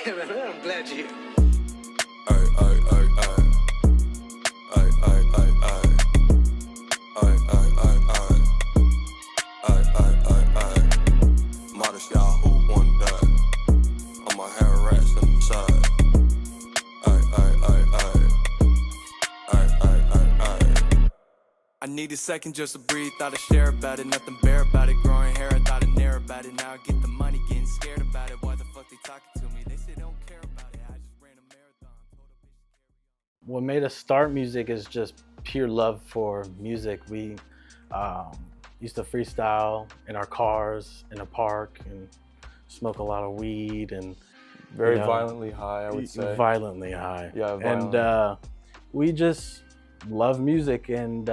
Yeah, man, I'm glad you're here. Ay, ay, ay, ay. Ay, ay, ay, ay. Ay, ay, ay, ay. Ay, ay, ay, ay. Modest Yahoo one that. On my hair rats on the side. Ay, ay, ay, ay. Ay, ay, ay, ay. I need a second just to breathe, thought I'd share about it, nothing bare about it, growing hair, I thought I'd near about it, now I get the money, getting scared about it, why the fuck they talking to me, they say they don't care about it, I just ran a marathon, told a bitch to carry on. What made us start music is just pure love for music. We used to freestyle in our cars in a park and smoke a lot of weed and Very violently high, I would say. violently high. Yeah, violently. And we just love music, and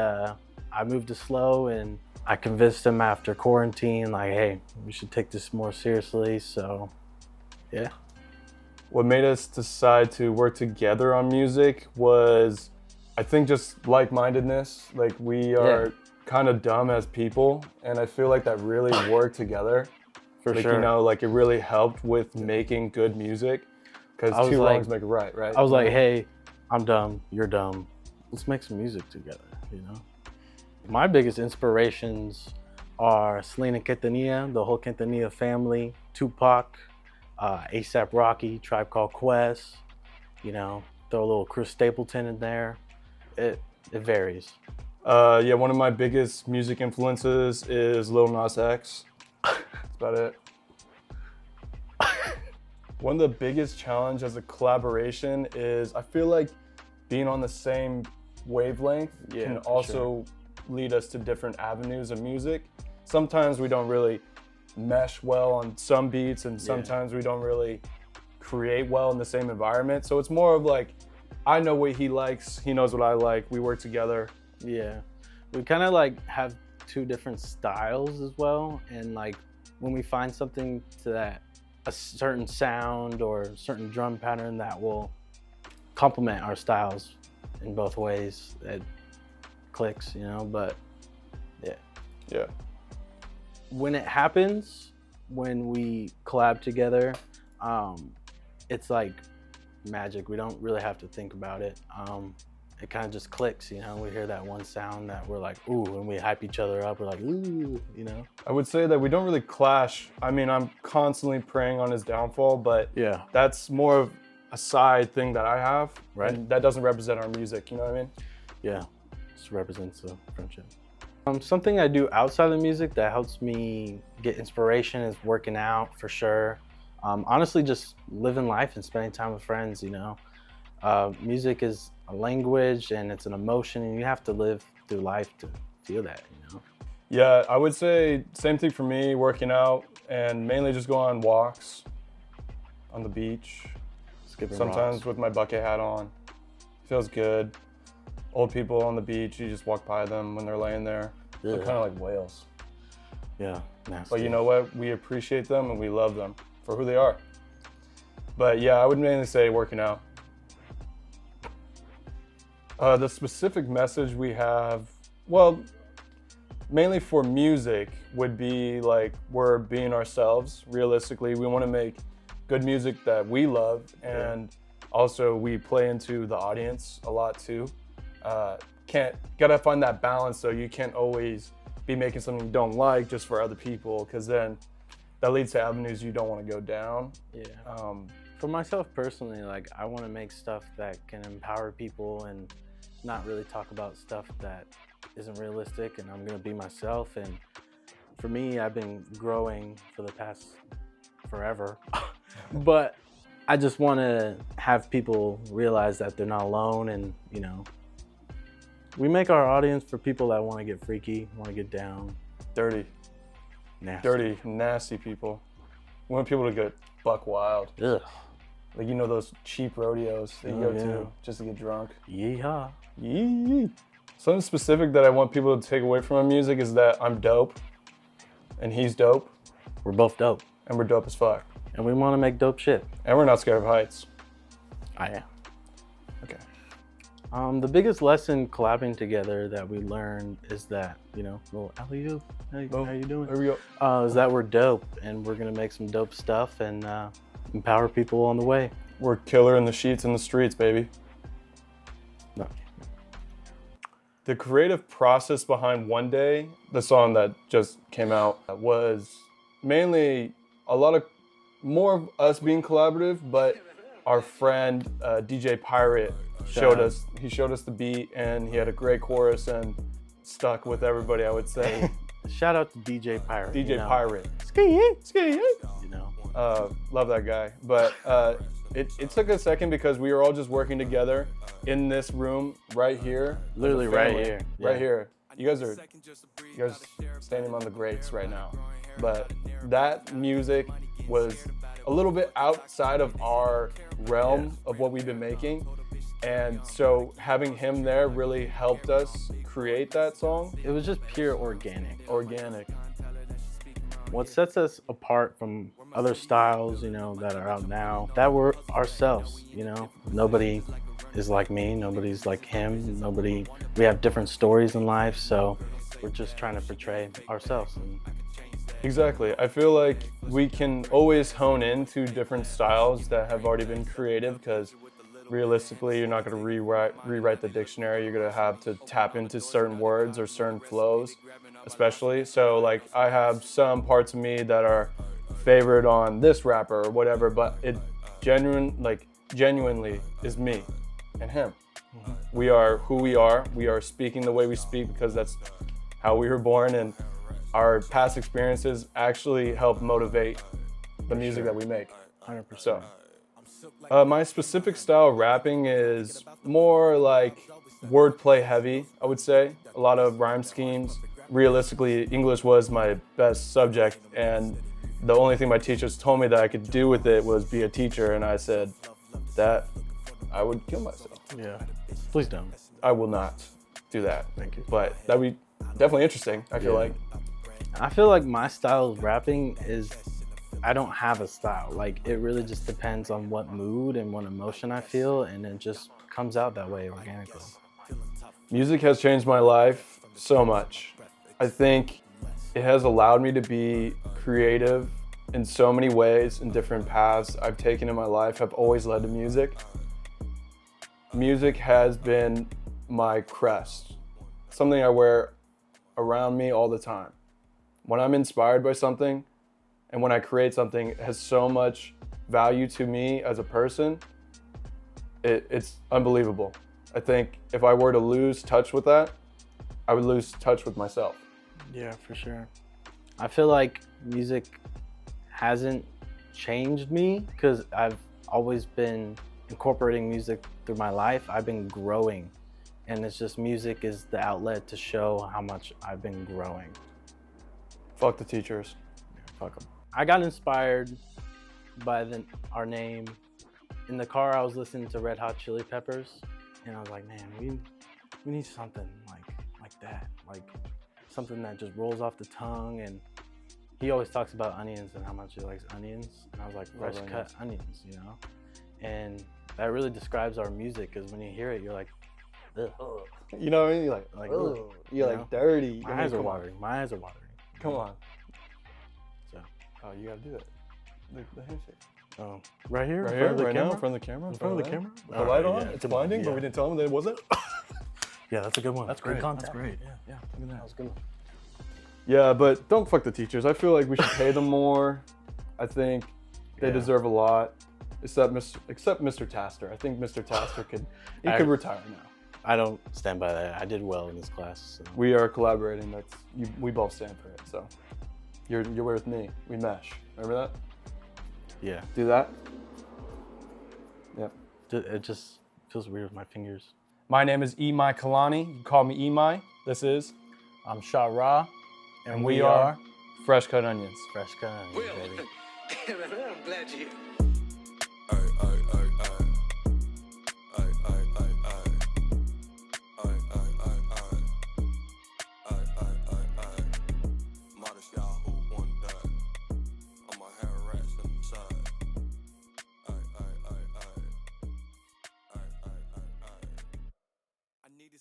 I moved to Slow, and I convinced him after quarantine, like, hey, we should take this more seriously. So yeah. What made us decide to work together on music was, I think, just like-mindedness. Like, we are kind of dumb as people, and I feel like that really worked together. For like, sure. You know, like, it really helped with making good music, because I was two like- wrongs make a right, right? I was like, hey, I'm dumb, you're dumb. Let's make some music together, you know? My biggest inspirations are Selena Quintanilla, the whole Quintanilla family, Tupac, A$AP Rocky, Tribe Called Quest, you know, throw a little Chris Stapleton in there. It varies. Yeah, one of my biggest music influences is Lil Nas X. That's about it. One of the biggest challenges as a collaboration is, I feel like being on the same wavelength can for also lead us to different avenues of music. Sometimes we don't really mesh well on some beats, and sometimes we don't really create well in the same environment. So it's more of like, I know what he likes, he knows what I like, we work together. Yeah, we kind of like have two different styles as well, and like when we find something to that, a certain sound or certain drum pattern that will complement our styles in both ways, it clicks, you know. But Yeah. when it happens, when we collab together, it's like magic. We don't really have to think about it. It kind of just clicks, you know. We hear that one sound that we're like, ooh, and we hype each other up. We're like, ooh, you know. I would say that we don't really clash. I mean, I'm constantly preying on his downfall, but Yeah. that's more of a side thing that I have. Right. And that doesn't represent our music, you know what I mean? Yeah, just represents a friendship. Something I do outside of music that helps me get inspiration is working out, for sure. Honestly, just living life and spending time with friends, you know. Music is a language and it's an emotion, and you have to live through life to feel that, you know. Yeah, I would say same thing for me, working out, and mainly just go on walks on the beach. Skipping Sometimes rocks. with my bucket hat on. Feels good. Old people on the beach, you just walk by them when they're laying there. They're Ugh. kind of like whales. Yeah, nasty. But you know what? We appreciate them and we love them for who they are. But yeah, I would mainly say working out. The specific message we have, well, mainly for music, would be like, we're being ourselves. Realistically, we want to make good music that we love, and also we play into the audience a lot too. Gotta find that balance, though. You can't always be making something you don't like just for other people, because then that leads to avenues you don't want to go down. Yeah. For myself personally, like, I want to make stuff that can empower people and not really talk about stuff that isn't realistic, and I'm gonna be myself. And for me, I've been growing for the past forever, but I just want to have people realize that they're not alone, and you know, we make our audience for people that want to get freaky, want to get down, Dirty, nasty people. We want people to get buck wild. Ugh. Like, you know, those cheap rodeos that you Oh, go yeah. to just to get drunk. Yeehaw. Yee. Something specific that I want people to take away from my music is that I'm dope, and he's dope, We're both dope, and we're dope as fuck. and we want to make dope shit. And we're not scared of heights. I am. Okay. The biggest lesson collabing together that we learned is that, you know, little alley-oop, hey, how you doing? There we go. Is that we're dope, and we're gonna make some dope stuff, and empower people on the way. We're killer in the sheets in the streets, baby. No. The creative process behind One Day, the song that just came out, was mainly a lot of more of us being collaborative, but our friend DJ Pirate showed us the beat, and he had a great chorus and stuck with everybody, I would say. Shout out to DJ Pirate. DJ Pirate. Ski. You know. Love that guy. But it took a second because we were all just working together in this room right here. Literally right here. Right here. You guys are standing on the grates right now. But that music was a little bit outside of our realm of what we've been making. And so having him there really helped us create that song. It was just pure organic. What sets us apart from other styles, you know, that are out now, that we're ourselves, you know. Nobody is like me, nobody's like him, we have different stories in life, so we're just trying to portray ourselves. Exactly. I feel like we can always hone into different styles that have already been created, because realistically, you're not going to rewrite the dictionary. You're going to have to tap into certain words or certain flows, especially. So like I have some parts of me that are favored on this rapper or whatever, but it genuinely is me and him. Mm-hmm. We are who we are. We are speaking the way we speak because that's how we were born, and our past experiences actually help motivate the music that we make. 100%. So. My specific style of rapping is more like wordplay heavy, I would say. A lot of rhyme schemes. Realistically, English was my best subject, and the only thing my teachers told me that I could do with it was be a teacher, and I said that I would kill myself. Yeah, please don't. I will not do that. Thank you. But that'd be definitely interesting, I feel like. I feel like my style of rapping is, I don't have a style. Like, it really just depends on what mood and what emotion I feel, and it just comes out that way organically. Music has changed my life so much. I think it has allowed me to be creative in so many ways, in different paths I've taken in my life have always led to music. Music has been my crest, something I wear around me all the time. When I'm inspired by something, and when I create something, it has so much value to me as a person. It's unbelievable. I think if I were to lose touch with that, I would lose touch with myself. Yeah, for sure. I feel like music hasn't changed me because I've always been incorporating music through my life. I've been growing, and it's just music is the outlet to show how much I've been growing. Fuck the teachers. Fuck them. I got inspired by our name. In the car, I was listening to Red Hot Chili Peppers, and I was like, man, we need something like that, like something that just rolls off the tongue. And he always talks about onions and how much he likes onions, and I was like, fresh cut onions, you know. And that really describes our music, because when you hear it, you're like, ugh. You know what I mean? You're like ugh. You're like dirty. My eyes are watering. Come on. So. Oh, you gotta do it. The handshake. Oh, right here? Right here, right now, in front of the camera. In front of the camera? With the light on? It's blinding, but we didn't tell them that it wasn't? Yeah, that's a good one. That's great. Good content. That's great. Yeah. Look at that. That was good. Yeah, but don't fuck the teachers. I feel like we should pay them more. I think they deserve a lot. Except Mr. Taster. I think Mr. Taster could retire now. I don't stand by that. I did well in this class. So. We are collaborating. We both stand for it. So you're with me. We mesh. Remember that? Yeah. Do that. Yep. It just feels weird with my fingers. My name is Imai Kalani. You can call me Imai. I'm Shah Ra, and we are Fresh Cut Onions. Fresh Cut Onions, baby. I'm glad you.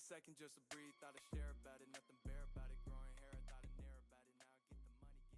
Second just to breathe, thought I'd share about it, nothing